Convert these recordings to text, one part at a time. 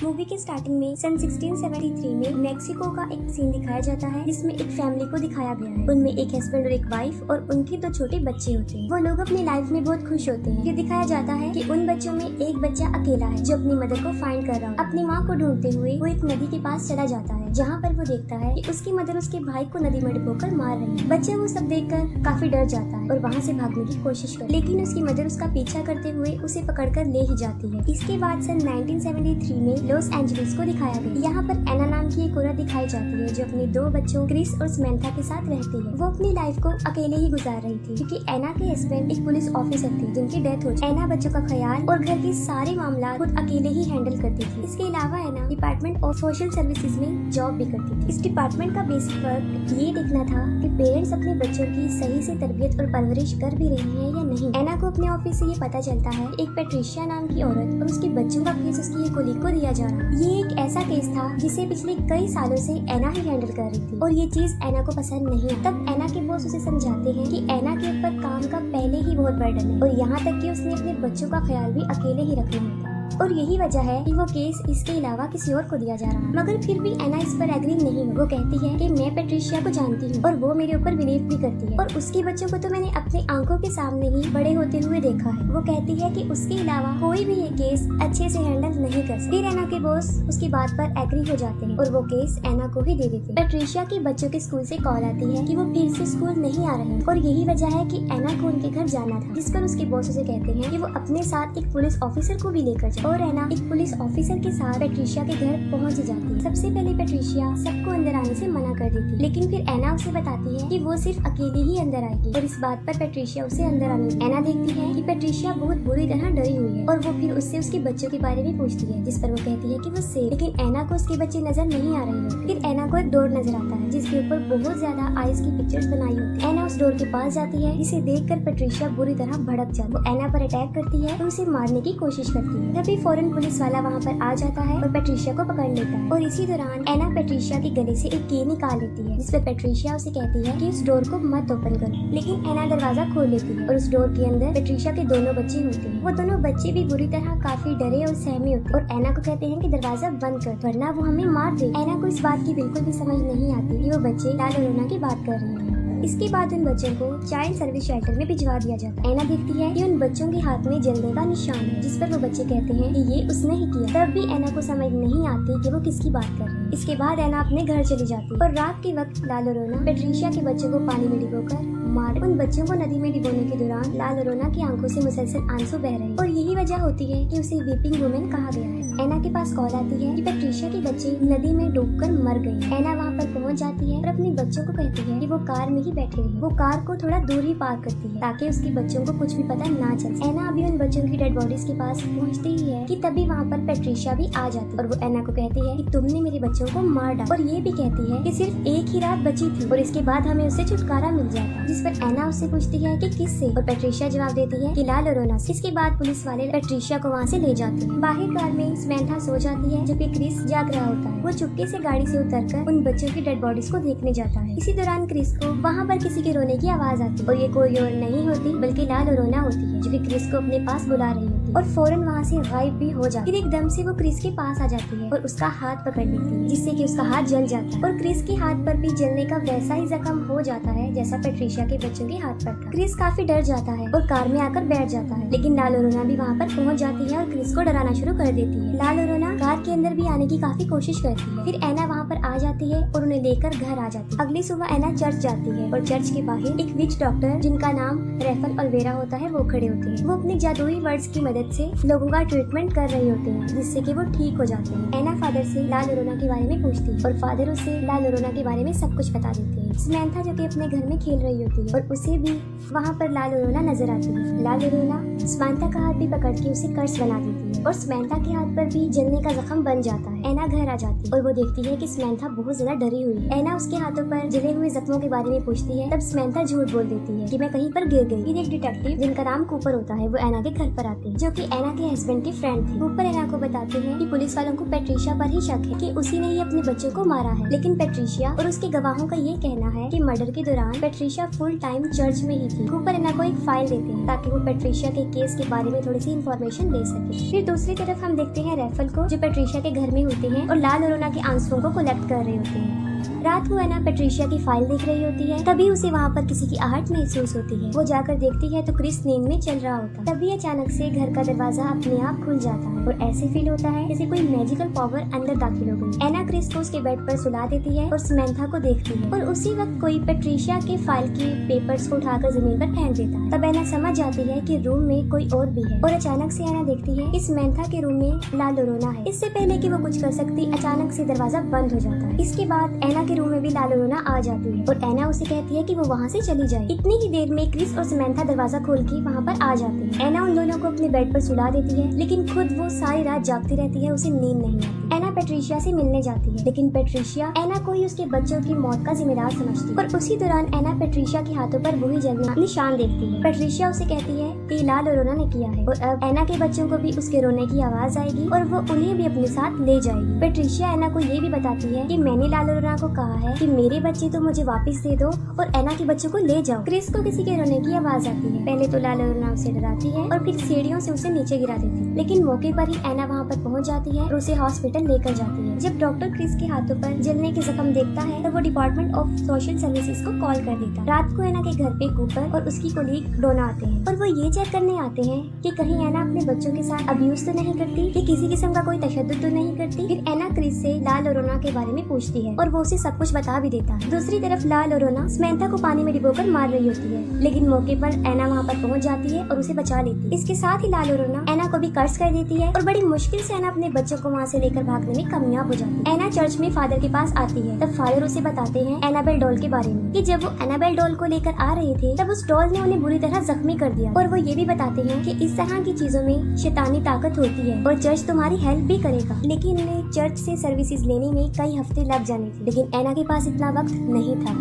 Movie के starting में सन 1673 में मेक्सिको का एक सीन दिखाया जाता है जिसमें एक फैमिली को दिखाया गया है। उनमें एक हस्बैंड और एक वाइफ और उनके 2 छोटे बच्चे होते हैं। वो लोग अपनी लाइफ में बहुत खुश होते हैं। ये दिखाया जाता है कि उन बच्चों में एक बच्चा अकेला है जो अपनी मदर को फाइंड कर रहा है। अपनी माँ को ढूंढते हुए वो एक नदी के पास चला जाता है जहाँ पर वो देखता है कि उसकी मदर उसके भाई को नदी में डुबोकर मार रही है। बच्चा वो सब देखकर काफी डर जाता है और वहाँ से भागने की कोशिश करता है, लेकिन उसकी मदर उसका पीछा करते हुए उसे पकड़कर ले ही जाती है। इसके बाद सन 1973 में लॉस एंजलिस को दिखाया गया। यहाँ पर एना नाम की एक औरत दिखाई जाती है जो अपने 2 बच्चों क्रिस और समंथा के साथ रहती है। वो अपनी लाइफ को अकेले ही गुजार रही थी क्योंकि एना के हस्बैंड एक पुलिस ऑफिसर थे जिनकी डेथ हो गई। एना बच्चों का ख्याल और घर के सारे मामला खुद अकेले ही हैंडल करती थी। इसके अलावा एना डिपार्टमेंट ऑफ सोशल सर्विसेज में जॉब भी करती थी। इस डिपार्टमेंट का बेसिक वर्क ये देखना था कि पेरेंट्स अपने बच्चों की सही से तरबियत और परवरिश कर भी रही है या नहीं। एना को अपने ऑफिस से ये पता चलता है एक पेट्रिशिया नाम की औरत और उसके बच्चों का केस उसकी एक कोलीग को दिया जा रहा है। ये एक ऐसा केस था जिसे पिछले कई सालों से एना ही हैंडल कर रही थी और ये चीज एना को पसंद नहीं है। तब एना के बॉस उसे समझाते हैं कि एना के ऊपर काम का पहले ही बहुत बर्डन है और यहाँ तक कि उसने अपने बच्चों का ख्याल भी अकेले ही रखना होता है और यही वजह है कि वो केस इसके अलावा किसी और को दिया जा रहा है। मगर फिर भी एना इस पर एग्री नहीं है। वो कहती है कि मैं पेट्रिशिया को जानती हूँ और वो मेरे ऊपर बिलीव भी करती है और उसके बच्चों को तो मैंने अपनी आंखों के सामने ही बड़े होते हुए देखा है। वो कहती है कि उसके अलावा कोई भी ये केस अच्छे से हैंडल नहीं कर सकता। फिर एना के बॉस उसकी बात पर एग्री हो जाते हैं और वो केस एना को ही दे देते हैं। पेट्रिशिया के बच्चों के स्कूल से कॉल आती है कि वो फिर से स्कूल नहीं आ रहे हैं और यही वजह है कि एना को उनके घर जाना था, जिस पर उसके बॉस उसे कहते हैं कि वो अपने साथ एक पुलिस ऑफिसर को भी लेकर जाए और एना एक पुलिस ऑफिसर के साथ पेट्रिशिया के घर पहुंच जाती है। सबसे पहले पेट्रिशिया सबको अंदर आने से मना कर देती है, लेकिन फिर एना उसे बताती है कि वो सिर्फ अकेले ही अंदर आएगी और इस बात पर पेट्रिशिया उसे अंदर आने देती है। एना देखती है कि पेट्रिशिया बहुत बुरी तरह डरी हुई है और वो फिर उससे उसके बच्चों के बारे में पूछती है, जिस पर वो कहती है कि वो सेफ, लेकिन एना को उसके बच्चे नजर नहीं आ रहे होते। फिर एना को एक डोर नजर आता है जिसके ऊपर बहुत ज्यादा आइस की पिक्चर्स बनाई होती है। एना उस डोर के पास जाती है जिसे देखकर पेट्रिशिया बुरी तरह भड़क जाती है। वो एना पर अटैक करती है और उसे मारने की कोशिश करती है। तभी फौरन पुलिस वाला वहाँ पर आ जाता है और पेट्रिशिया को पकड़ लेता है और इसी दौरान एना पेट्रिशिया के गले से एक की निकाल लेती है, जिस पर पेट्रिशिया उसे कहती है कि उस डोर को मत ओपन करो, लेकिन एना दरवाजा खोल लेती है और उस डोर के अंदर पेट्रिशिया के दोनों बच्चे होते हैं। वो दोनों बच्चे भी बुरी तरह काफी डरे और सहमे होते हैं और एना को कहते हैं कि दरवाजा बंद कर वरना वो हमें मार दे। एना को इस बात की बिल्कुल भी समझ नहीं आती कि वो बच्चे ला लोरोना की बात कर रहे हैं। इसके बाद उन बच्चों को चाइल्ड सर्विस शेल्टर में भिजवा दिया जाता है। एना देखती है कि उन बच्चों के हाथ में जलने का निशान है, जिस पर वो बच्चे कहते हैं कि ये उसने ही किया। तब भी एना को समझ नहीं आती कि वो किसकी बात कर रही है। इसके बाद एना अपने घर चली जाती है और रात के वक्त ला लोरोना पेट्रिशिया के बच्चों को पानी में डिबोकर मार उन बच्चों को नदी में डिबोने के दौरान ला लोरोना की आंखों से मुसलसल आंसू बह रहे हैं और यही वजह होती है कि उसे वीपिंग वुमेन कहा गया है। एना के पास कॉल आती है कि पेट्रिशिया के बच्चे नदी में डूबकर मर गए। एना वहाँ पर पहुँच जाती है और अपने बच्चों को कहती है कि वो कार में ही बैठे रहे। वो कार को थोड़ा दूर ही पार्क करती है ताकि उसके बच्चों को कुछ भी पता ना चले। एना अभी उन बच्चों की डेड बॉडीज के पास पहुँचती ही है कि तभी वहाँ पर पेट्रिशिया भी आ जाती है और वो एना को कहती है कि तुमने मेरे बच्चों को मार डाला और ये भी कहती है कि सिर्फ एक ही रात बची थी और इसके बाद हमें उससे छुटकारा मिल जाता। जिस पर एना उससे पूछती है कि किससे और पेट्रिशिया जवाब देती है कि ला लोरोना से। इसके बाद पुलिस वाले पेट्रिशिया को वहाँ से ले जाते हैं। बाहर कार में समंथा सो जाती है जबकि क्रिस जाग रहा होता है। वो चुपके से गाड़ी से उतरकर उन बच्चों की डेड बॉडीज को देखने जाता है। इसी दौरान क्रिस को वहाँ पर किसी के रोने की आवाज आती है और ये कोई और नहीं होती बल्कि ला लोरोना होती है जो कि क्रिस को अपने पास बुला रही होती है और फौरन वहाँ से गायब भी हो जाती है। फिर एकदम से वो क्रिस के पास आ जाती है और उसका हाथ पकड़ लेती है जिससे कि उसका हाथ जल जाता है और क्रिस के हाथ पर भी जलने का वैसा ही जख्म हो जाता है जैसा पेट्रिशिया के बच्चों के हाथ पर था। क्रिस काफी डर जाता है और कार में आकर बैठ जाता है, लेकिन ला लोरोना भी वहाँ पर पहुँच जाती है और क्रिस को डराना शुरू कर देती है। ला लोरोना कार के अंदर भी आने की काफी कोशिश करती है। फिर एना वहाँ पर आ जाती है और उन्हें लेकर घर आ जाती है। अगली सुबह एना चर्च जाती है और चर्च के बाहर एक विच डॉक्टर जिनका नाम रेफल अल्वेरा होता है वो खड़े होते हैं। वो अपनी जादुई वर्ड्स की मदद से लोगों का ट्रीटमेंट कर रहे होते हैं जिससे कि वो ठीक हो जाते हैं। एना फादर से ला लोरोना के बारे में पूछती है और फादर उसे ला लोरोना के बारे में सब कुछ बता देते हैं। समंथा जो कि अपने घर में खेल रही होती है और उसे भी वहाँ पर ला लोरोना नजर आती है। ला लोरोना समंथा का हाथ भी पकड़ के उसे कर्स बना देती है और समंथा के हाथ पर भी जलने का जख्म बन जाता है। एना घर आ जाती है और वो देखती है कि समंथा बहुत ज्यादा डरी हुई है। एना उसके हाथों पर जले हुए जख्मों के बारे में पूछती है। तब समंथा झूठ बोल देती है कि मैं कहीं पर गिर गई। फिर एक डिटेक्टिव जिनका नाम कूपर होता है वो एना के घर पर आते हैं जो कि एना के हस्बैंड के फ्रेंड थे। कूपर एना को बताते हैं कि पुलिस वालों को पेट्रिशिया पर ही शक है कि उसी ने ही अपने बच्चों को मारा है, लेकिन पेट्रिशिया और उसके गवाहों का ये कहना कहना है कि मर्डर के दौरान पेट्रिशिया फुल टाइम चर्च में ही थी। कूपर एना को एक फाइल देते हैं ताकि वो पेट्रिशिया के केस के बारे में थोड़ी सी इन्फॉर्मेशन दे सके। फिर दूसरी तरफ हम देखते हैं रेफल को, जो पेट्रिशिया के घर में होते हैं और ला लोरेना के आंसुओं को कलेक्ट कर रहे होते हैं। रात को एना पेट्रिशिया की फाइल देख रही होती है, तभी उसे वहाँ पर किसी की आहट महसूस होती है। वो जाकर देखती है तो क्रिस नींद में चल रहा होता है। तभी अचानक से घर का दरवाजा अपने आप खुल जाता है और ऐसे फील होता है जैसे कोई मैजिकल पावर अंदर दाखिल हो गई। एना क्रिस को उसके बेड पर सुला देती है और समंथा को देखती है और उसी वक्त कोई पेट्रिशिया के फाइल के पेपर्स को उठाकर जमीन पर फेंक देता है। तब एना समझ जाती है कि रूम में कोई और भी है और अचानक से एना देखती है कि समंथा के रूम में ला लोरेना है। इससे पहले कि वो कुछ कर सकती, अचानक से दरवाजा बंद हो जाता है। इसके बाद एना के रूम में भी ला लोरेना आ जाती है और एना उसे कहती है कि वो वहाँ से चली जाए। इतनी ही देर में क्रिस और समंथा दरवाजा खोल के वहाँ पर आ जाते हैं। एना उन दोनों को अपने बेड पर सुला देती है, लेकिन खुद वो सारी रात जागती रहती है, उसे नींद नहीं आती। एना पेट्रिशिया से मिलने जाती है, लेकिन पेट्रिशिया एना को ही उसके बच्चों की मौत का जिम्मेदार समझती है और उसी दौरान एना पेट्रिशिया के हाथों पर वही जलना निशान देखती है। पेट्रिशिया उसे कहती है कि ला लोरेना ने किया है और अब एना के बच्चों को भी उसके रोने की आवाज आएगी और वो उन्हें भी अपने साथ ले जाएगी। पेट्रिशिया एना को ये भी बताती है कि मैंने ला लोरेना को कहा है कि मेरे बच्चे तो मुझे वापस दे दो और एना के बच्चों को ले जाओ। क्रिस को किसी के रोने की आवाज आती है। पहले तो ला लोरेना उसे डराती है और फिर सीढ़ियों से उसे नीचे गिरा देती है, लेकिन मौके पर ही एना वहाँ पर पहुँच जाती है और उसे हॉस्पिटल लेकर जाती है। जब डॉक्टर क्रिस के हाथों पर जलने के जख्म देखता है तो वो डिपार्टमेंट ऑफ सोशल सर्विसेज को कॉल कर देता है। रात को एना के घर पे कूपर और उसकी कोलीग डोना आते हैं और वो ये चेक करने आते हैं कि कहीं एना अपने बच्चों के साथ अब्यूज तो नहीं करती, कि किसी किस्म का कोई तशद्दुद तो नहीं करती। फिर एना क्रिस से ला लोरेना के बारे में पूछती है और वो उसे सब कुछ बता भी देता है। दूसरी तरफ ला लोरेना समंथा को पानी में डुबोकर मार रही होती है, लेकिन मौके पर एना वहाँ पर पहुँच जाती है और उसे बचा लेती है। इसके साथ ही ला लोरेना एना को भी कर्ज कर देती है और बड़ी मुश्किल से एना अपने बच्चों को वहाँ से लेकर भागने में कामयाब हो जाती है। एना चर्च में फादर के पास आती है, तब फादर उसे बताते हैं एनाबेल डॉल के बारे में, कि जब वो एनाबेल डॉल को लेकर आ रहे थे तब उस डॉल ने उन्हें बुरी तरह जख्मी कर दिया और वो ये भी बताते हैं कि इस तरह की चीजों में शैतानी ताकत होती है और चर्च तुम्हारी हेल्प भी करेगा। लेकिन उन्हें चर्च से सर्विसेज लेने में कई हफ्ते लग जाने थे, लेकिन एना के पास इतना वक्त नहीं था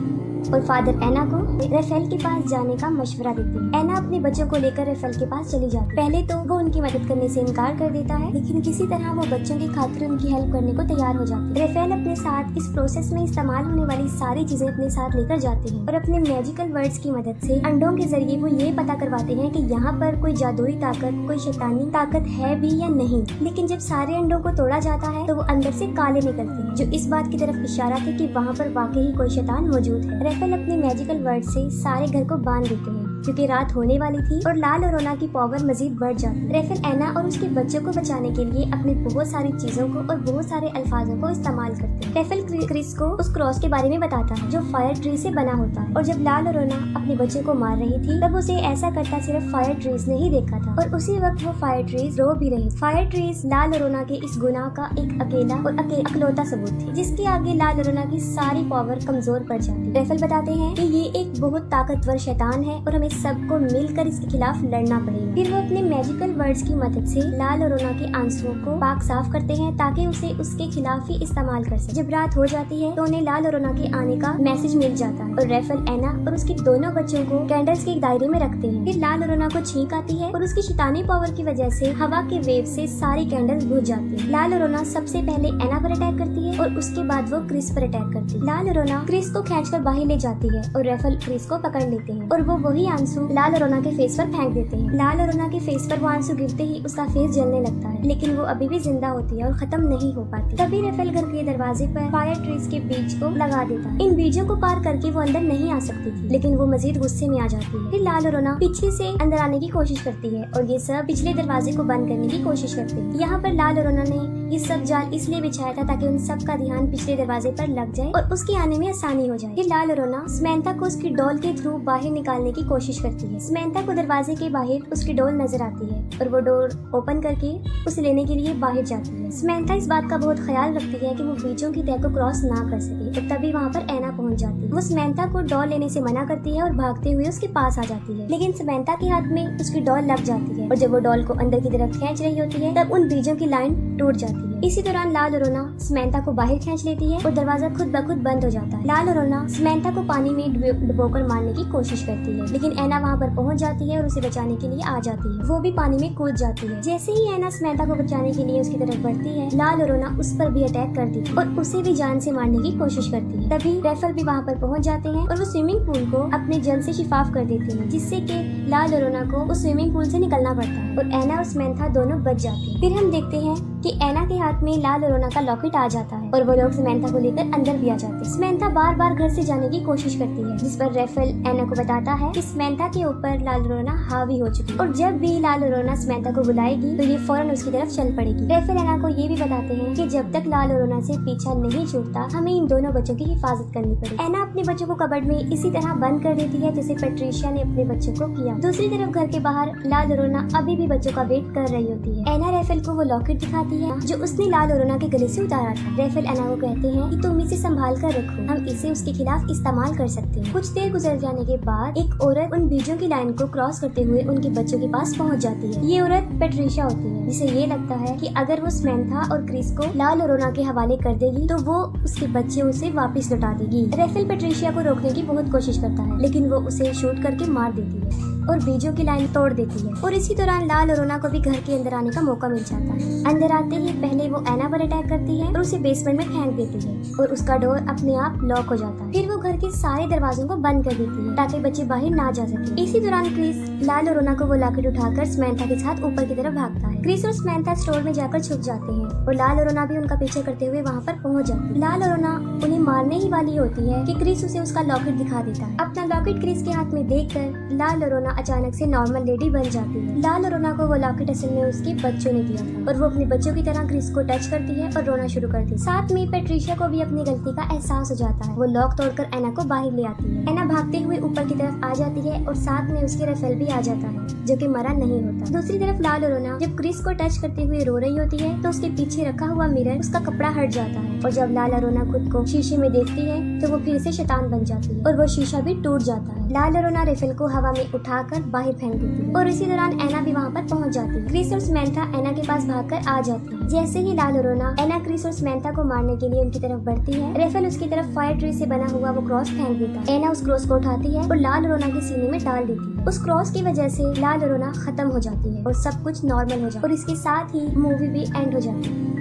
और फादर एना को रेफेल के पास जाने का मशवरा देते हैं। एना अपने बच्चों को लेकर रेफेल के पास चली जाती है। पहले तो वो उनकी मदद करने से इनकार कर देता है, लेकिन किसी तरह वो बच्चों की खातिर उनकी हेल्प करने को तैयार हो जाती है। रेफेल अपने साथ इस प्रोसेस में इस्तेमाल होने वाली सारी चीजें अपने साथ लेकर जाते हैं और अपने मैजिकल वर्ड्स की मदद से अंडों के जरिए वो ये पता करवाते हैं कि यहाँ पर कोई जादुई ताकत, कोई शैतानी ताकत है भी या नहीं। लेकिन जब सारे अंडों को तोड़ा जाता है तो वो अंदर से काले निकलते हैं, जो इस बात की तरफ इशारा थे कि वहाँ पर वाकई कोई शैतान मौजूद है। रेफेल अपने मैजिकल वर्ड से सारे घर को बांध देते हैं क्योंकि रात होने वाली थी और ला लोरेना की पावर मजीद बढ़ जाती है। रेफेल एना और उसके बच्चों को बचाने के लिए अपने बहुत सारी चीजों को और बहुत सारे अल्फाजों को इस्तेमाल करते हैं। रेफेल क्रिस को उस क्रॉस के बारे में बताता है जो फायर ट्री से बना होता है और जब ला लोरेना अपने बच्चों को मार रही थी तब उसे ऐसा करता सिर्फ फायर ट्रीज ने ही देखा था और उसी वक्त वो फायर ट्रीज रो भी रही। फायर ट्रीज ला लोरेना के इस गुनाह का एक अकेला और अकलौता सबूत थी, जिसके आगे ला लोरेना की सारी पावर कमजोर पड़ जाती। रेफेल बताते हैं कि ये एक बहुत ताकतवर शैतान है और हमें सबको मिलकर इसके खिलाफ लड़ना पड़ेगा। फिर वो अपने मैजिकल वर्ड्स की मदद से ला लोरेना के आंसुओं को पाक साफ करते हैं ताकि उसे उसके खिलाफ ही इस्तेमाल कर सके। जब रात हो जाती है तो उन्हें ला लोरेना के आने का मैसेज मिल जाता है और रेफेल एना और उसके दोनों बच्चों को कैंडल्स के एक दायरे में रखते हैं। फिर ला लोरेना को छींक आती है और उसकी शैतानी पावर की वजह से हवा के वेव से सारी कैंडल्स बुझ जाती है। ला लोरेना सबसे पहले एना पर अटैक करती है और उसके बाद वो क्रिस पर अटैक करती है। ला लोरेना क्रिस को खींचकर बाहर ले जाती है और रेफेल क्रिस को पकड़ लेते हैं और वो वही आंसू ला लोरेना के फेस पर फेंक देते हैं। ला लोरेना के फेस पर वो आंसू गिरते ही उसका फेस जलने लगता है, लेकिन वो अभी भी जिंदा होती है और खत्म नहीं हो पाती। तभी रेफेल घर के दरवाजे पर फायर ट्रीज के बीज को लगा देता है। इन बीजों को पार करके वो अंदर नहीं आ सकती थी, लेकिन वो मजीद गुस्से में आ जाती है। फिर ला लोरेना पीछे से अंदर आने की कोशिश करती है और ये सब पिछले दरवाजे को बंद करने की कोशिश करते हैं। यहाँ पर ला लोरेना ने ये सब जाल इसलिए बिछाया था ताकि उन सब का ध्यान पिछले दरवाजे पर लग जाए और उसके आने में आसानी हो जाए। फिर ला लोरेना समंथा को उसकी डॉल के थ्रू बाहर निकालने की कोशिश करती है। समंथा को दरवाजे के बाहर उसकी डॉल नजर आती है और वो डोर ओपन करके उसे लेने के लिए बाहर जाती है। समंथा इस बात का बहुत ख्याल रखती है कि वो बीजों की तह को क्रॉस ना कर सके और तभी वहाँ पर एना पहुँच जाती है। वो समंथा को डॉल लेने से मना करती है और भागते हुए उसके पास आ जाती है, लेकिन समंथा के हाथ में उसकी डॉल लग जाती है और जब वो डॉल को अंदर की तरफ खींच रही होती है तब उन बीजों की लाइन टूट जाती है है। इसी दौरान लाल और रोना समंथा को बाहर खींच लेती है और दरवाजा खुद ब खुद बंद हो जाता है। लाल और रोना समंथा को पानी में डुबोकर मारने की कोशिश करती है, लेकिन ऐना वहाँ पर पहुँच जाती है और उसे बचाने के लिए आ जाती है। वो भी पानी में कूद जाती है। जैसे ही ऐना समंथा को बचाने के लिए उसकी तरफ बढ़ती है, लाल और रोना उस पर भी अटैक करती है और उसे भी जान से मारने की कोशिश करती है। तभी रेफल भी वहाँ पर पहुँच जाते हैं और वो स्विमिंग पूल को अपने जल से शिफाफ कर देते हैं, जिससे कि लाल और रोना को उस स्विमिंग पूल से निकलना पड़ता है और ऐना और समंथा दोनों बच जाते हैं। फिर हम देखते हैं कि ऐना के हाथ में लाल और रोना का लॉकेट आ जाता है और वो लोग समंथा को लेकर अंदर भी आ जाते हैं। समंथा बार बार घर से जाने की कोशिश करती है, जिस पर रेफल ऐना को बताता है कि समंथा के ऊपर लाल और रोना हावी हो चुकी है और जब भी लाल और रोना समंथा को बुलाएगी तो ये फौरन उसकी तरफ चल पड़ेगी। रेफल ऐना को ये भी बताते हैं कि जब तक लाल और रोना से पीछा नहीं छूटता, हमें इन दोनों बच्चों की हिफाजत करनी पड़ेगी। ऐना अपने बच्चों को कबर्ड में इसी तरह बंद कर देती है जैसे पैट्रिशिया ने अपने बच्चों को किया। दूसरी तरफ घर के बाहर लाल और रोना अभी भी बच्चों का वेट कर रही होती है। ऐना रेफल को वो लॉकेट दिखाती है जो उसने लाल और रोना के गले से उतारा था। रेफल ऐना को कहते हैं कि तुम इसे संभाल कर रखो, हम इसे उसके खिलाफ इस्तेमाल कर सकते हैं। कुछ देर गुजर जाने के बाद एक औरत उन बीजों की लाइन को क्रॉस करते हुए उनके बच्चों के पास पहुंच जाती है। ये औरत पैट्रिशिया होती है, जिसे ये लगता है कि अगर वो समंथा और क्रिस को लाल और रोना के हवाले कर देगी तो वो उसके बच्चे उसे वापस लौटा देगी। रेफल पैट्रिशिया को रोकने की बहुत कोशिश करता है, लेकिन वो उसे शूट करके मार देती है और बीजों की लाइन तोड़ देती है। और इसी दौरान लाल और रोना को भी घर के अंदर आने का मौका मिल जाता है। अंदर आते ही पहले वो ऐना पर अटैक करती है और उसे बेसमेंट में फेंक देती है और उसका डोर अपने आप लॉक हो जाता है। फिर वो घर के सारे दरवाजों को बंद कर देती है ताकि बच्चे बाहर ना जा सके। इसी दौरान क्रिस लाल और रोना को वो लॉकेट उठाकर समंथा के साथ ऊपर की तरफ भागता है। क्रिस और समंथा स्टोर में जाकर छुप जाते हैं और लाल और रोना भी उनका पीछा करते हुए वहाँ पर पहुँच जाती है। लाल और रोना उन्हें मारने ही वाली होती है कि क्रिस उसे उसका लॉकेट दिखा देता है। अपना लॉकेट क्रिस के हाथ में देखकर लाल और रोना अचानक से नॉर्मल लेडी बन जाती है। लाल और रोना को वो लॉकेट असल में उसके बच्चों ने दिया था और वो अपने बच्चों की तरह क्रिस को टच करती है और रोना शुरू करती है। साथ में पैट्रिशिया को भी अपनी गलती का एहसास हो जाता है। वो लॉक तोड़कर ऐना को बाहर ले आती है। ऐना भागते हुए ऊपर की तरफ आ जाती है और साथ में उसके रेफल भी आ जाता है, जो कि मरा नहीं होता। दूसरी तरफ लाल और रोना जब क्रिस को टच करते हुए रो रही होती है तो उसके पीछे रखा हुआ मिरर उसका कपड़ा हट जाता है और जब लाल और रोना खुद को शीशे में देखती है तो वो फिर से शैतान बन जाती है और वो शीशा भी टूट जाता है। लाल और रोना रेफल को हवा में उठाकर बाहर फेंक देती है और इसी दौरान ऐना भी वहाँ पर पहुँच जाती है। क्रिस और समंथा ऐना के पास भागकर आ जाती है। जैसे ही लाल और रोना ऐना, क्रिस और समंथा को मारने के लिए उनकी तरफ बढ़ती है, रेफल उसकी तरफ फायर ट्री से बना हुआ वो क्रॉस फेंक देता है। ऐना उस क्रॉस को उठाती है और लाल और रोना के सीने में डाल देती है। उस क्रॉस की वजह से लाल और रोना खत्म हो जाती है और सब कुछ नॉर्मल हो जाता है और इसके साथ ही मूवी भी एंड हो जाती है।